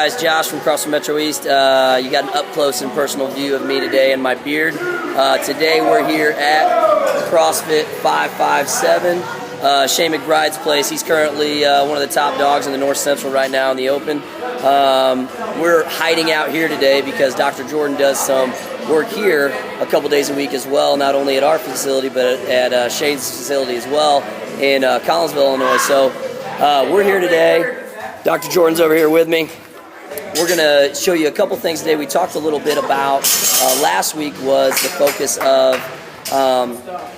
Guys, Josh from CrossFit Metro East. You got an up-close and personal view of me today and my beard. Today we're here at CrossFit 557, Shane McBride's place. He's currently one of the top dogs in the North Central right now in the Open. We're hiding out here today because Dr. Jordan does some work here a couple days a week as well, not only at our facility but at Shane's facility as well in Collinsville, Illinois. So we're here today. Dr. Jordan's over here with me. We're going to show you a couple things today. We talked a little bit about, last week was the focus of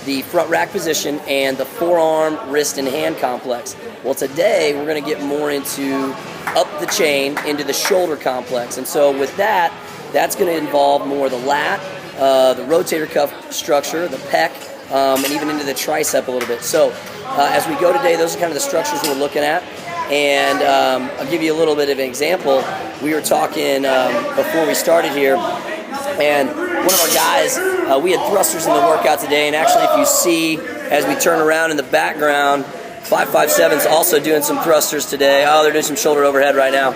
the front rack position and the forearm, wrist, and hand complex. Well, today we're going to get more into up the chain into the shoulder complex. And so with that, that's going to involve more the lat, the rotator cuff structure, the pec, and even into the tricep a little bit. So as we go today, those are kind of the structures we're looking at. And I'll give you a little bit of an example. We were talking before we started here, and one of our guys, we had thrusters in the workout today, and actually if you see, as we turn around in the background, 557's also doing some thrusters today. Oh, they're doing some shoulder overhead right now.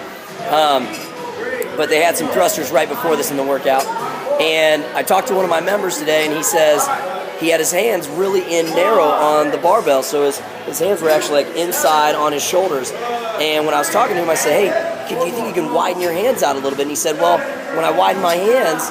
But they had some thrusters right before this in the workout. And I talked to one of my members today, and he says he had his hands really in narrow on the barbell, so his hands were actually like inside on his shoulders. And when I was talking to him, I said, hey, do you think you can widen your hands out a little bit? And he said, well, when I widen my hands,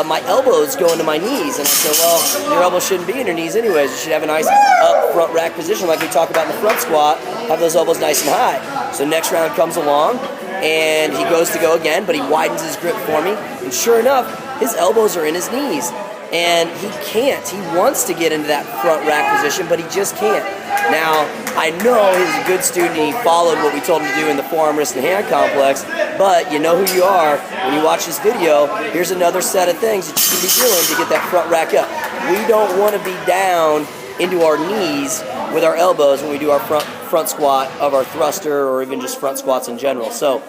my elbows go into my knees. And I said, well, your elbows shouldn't be in your knees anyways. You should have a nice up front rack position like we talk about in the front squat, have those elbows nice and high. So next round comes along, and he goes to go again, but he widens his grip for me. And sure enough, his elbows are in his knees. And he can't. He wants to get into that front rack position, but he just can't. Now, I know he's a good student and he followed what we told him to do in the forearm, wrist, and hand complex, but you know who you are. When you watch this video, here's another set of things that you can be doing to get that front rack up. We don't want to be down into our knees with our elbows when we do our front squat of our thruster or even just front squats in general. So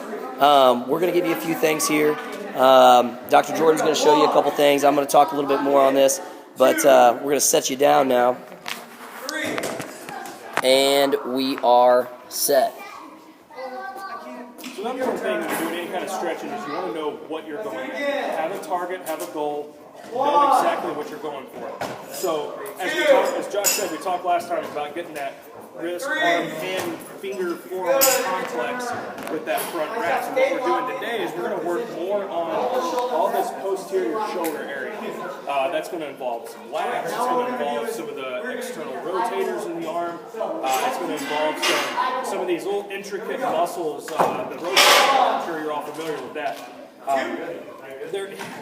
we're going to give you a few things here. Dr. Jordan's going to show you a couple things. I'm going to talk a little bit more on this, but we're going to set you down now. And we are set. So the number one thing when you're doing any kind of stretching is you want to know what you're going for. Have a target, have a goal, know exactly what you're going for. So as Josh said, we talked last time about getting that wrist, arm, hand, finger, forearm complex with that front rack. And what we're doing today is we're going to work more on all this posterior shoulder area. That's going to involve some lats, it's going to involve some of the external rotators in the arm, it's going to involve some of these little intricate muscles, the rotator. I'm sure you're all familiar with that.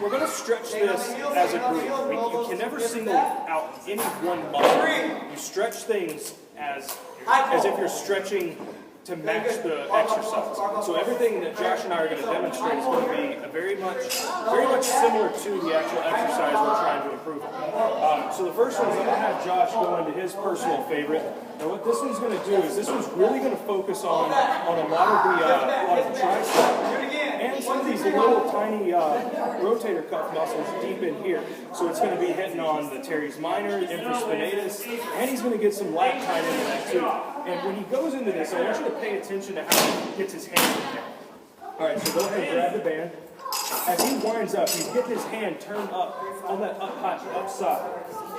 We're going to stretch this as a group. You can never single out any one muscle. You stretch things as if you're stretching to match the exercise. So everything that Josh and I are going to demonstrate is going to be very much similar to the actual exercise we're trying to improve on. So the first one is I'm going to have Josh go into his personal favorite. And what this one's going to do is this one's really going to focus on a lot of the tricep and some of these little tiny rotator cuff muscles deep in here. So it's going to be hitting on the teres minor, infraspinatus, and he's going to get some lat tied into that too. And when he goes into this, I want you to pay attention to how he gets his hands in there. All right, so go ahead and grab the band. As he winds up, he's getting his hand turned up on that upside.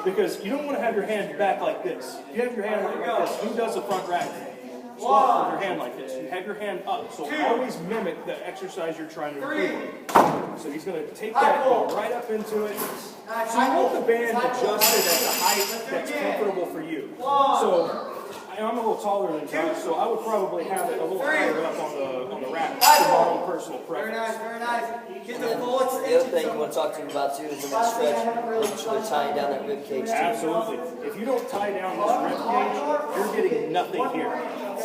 Because you don't want to have your hand back like this. You have your hand like this. Who does the front rack? Squat with your hand like this. You have your hand up, so always mimic the exercise you're trying to improve. So he's going to take that, go right up into it. So you want the band adjusted at the height that's comfortable for you. So I'm a little taller than Josh, so I would probably have it a little higher up on the rack for my own personal preference. Very nice. The other thing you want to talk to him about too is in that stretch, making sure they're tying down that rib cage too. Absolutely. If you don't tie down this rib cage, you're getting nothing here.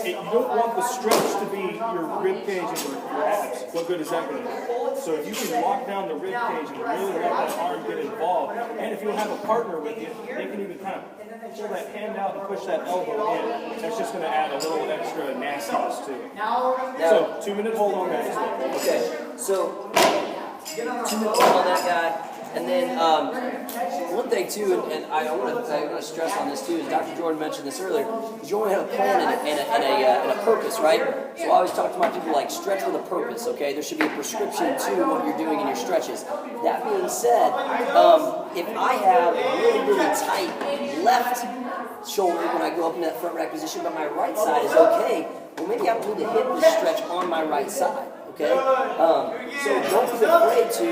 You don't want the stretch to be your rib cage and your abs. What good is that going to do? So if you can lock down the rib cage and really let that arm get involved, and if you have a partner with you, they can even kind of pull that hand out and push that elbow in. That's just going to add a little extra nastiness to it. So 2-minute hold on that as well. Okay, so 2-minute hold on that guy. And then one thing too, and I want to stress on this too, is Dr. Jordan mentioned this earlier, is you only have a plan and a purpose, right? So I always talk to my people like stretch with a purpose, okay? There should be a prescription to what you're doing in your stretches. That being said, if I have a really, really tight left shoulder when I go up in that front rack position, but my right side is okay, well maybe I don't need to hit the stretch on my right side. Okay, so don't be afraid to,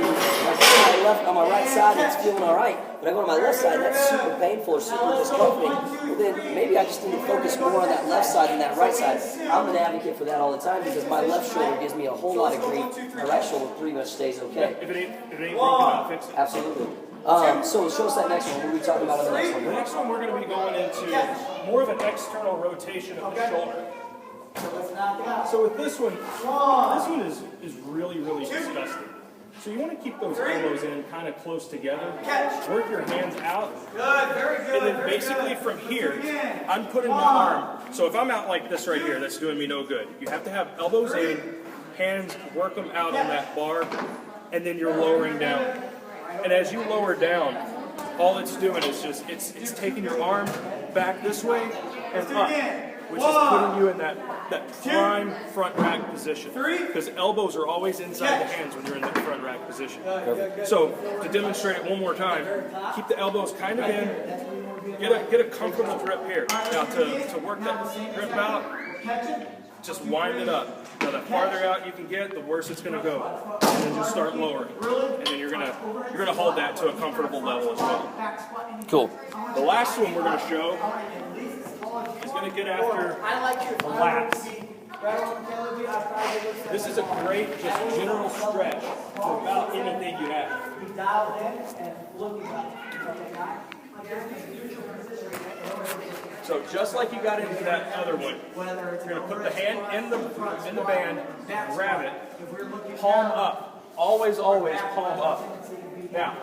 like on my right side, it's feeling all right, but I go to my left side, that's super painful or super discomforting. Well, then maybe I just need to focus more on that left side than that right side. I'm an advocate for that all the time because my left shoulder gives me a whole lot of grief. My right shoulder pretty much stays okay. If it ain't broken, I'll fix it. Absolutely. So show us that next one. What are we talking about on the next one? The next one we're going to be going into more of an external rotation of the shoulder. So with this one is really, really disgusting. So you want to keep those elbows in kind of close together. Work your hands out. And then basically from here, I'm putting my arm. So if I'm out like this right here, that's doing me no good. You have to have elbows in, hands, work them out on that bar, and then you're lowering down. And as you lower down, all it's doing is just, it's taking your arm back this way and up, which is putting you in that prime front rack position. Because elbows are always inside the hands when you're in that front rack position. So to demonstrate it one more time, keep the elbows kind of in, get a comfortable grip here. Now to work that grip out, just wind it up. Now the farther out you can get, the worse it's going to go. And then just start lowering, and then you're gonna hold that to a comfortable level as well. Cool. The last one we're going to show is going to get after the lats. This is a great, just general stretch to about anything you have. So just like you got into that other one, you're going to put the hand in the band, grab it, palm up. Always, always palm up. Now,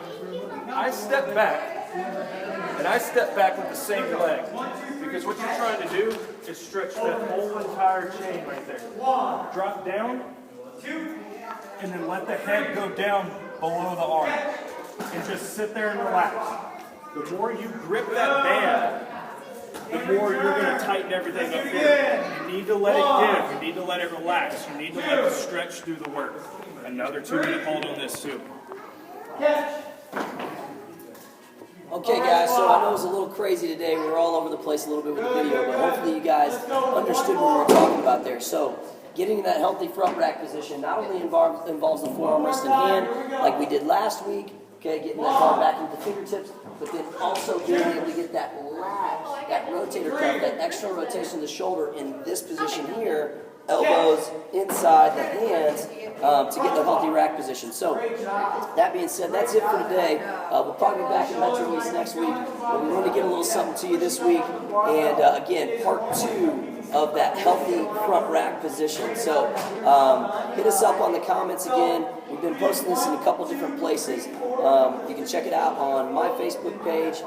I step back, and I step back with the same leg. Because what you're trying to do is stretch that whole entire chain right there. Drop down, and then let the head go down below the arm. And just sit there and relax. The more you grip that band, the more you're going to tighten everything up here. You need to let it give. You need to let it relax. You need to let it stretch through the work. Another 2-minute hold on this too. Okay guys, so I know it was a little crazy today. We were all over the place a little bit with the video, but hopefully you guys understood what we were talking about there. So, getting in that healthy front rack position not only involves the forearm, wrist, and hand, like we did last week, okay, getting that arm back into the fingertips, but then also being able to get that lat, that rotator cuff, that external rotation of the shoulder in this position here, elbows inside the hands to get the healthy rack position. So, that being said, that's it for today. We'll probably be back in Metro East next week, but we want to get a little something to you this week. And again, part 2 of that healthy front rack position. So hit us up on the comments again. We've been posting this in a couple different places. You can check it out on my Facebook page,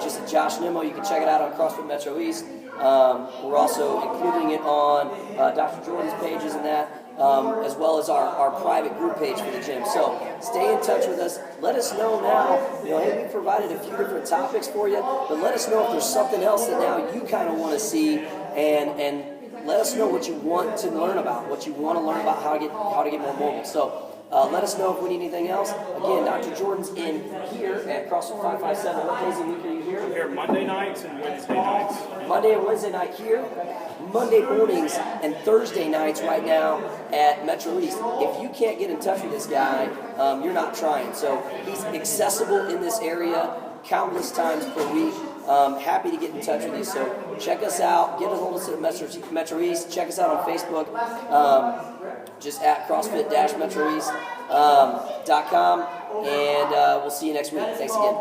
just at Josh Nimmo. You can check it out on CrossFit Metro East. We're also including it on Dr. Jordan's pages and that, as well as our private group page for the gym. So stay in touch with us. Let us know now, hey, we provided a few different topics for you, but let us know if there's something else that now you kind of want to see, and let us know what you want to learn about, what you want to learn about how to get more mobile. So let us know if we need anything else. Again, Dr. Jordan's in here at CrossFit 557. What days a week are you here? Here Monday nights and Wednesday nights. Monday and Wednesday night here. Monday mornings and Thursday nights right now at Metro East. If you can't get in touch with this guy, you're not trying. So he's accessible in this area countless times per week. Happy to get in touch with you. So check us out. Get a hold of us at Metro East. Check us out on Facebook. Just at CrossFit-MetroEast.com. And we'll see you next week. Thanks again.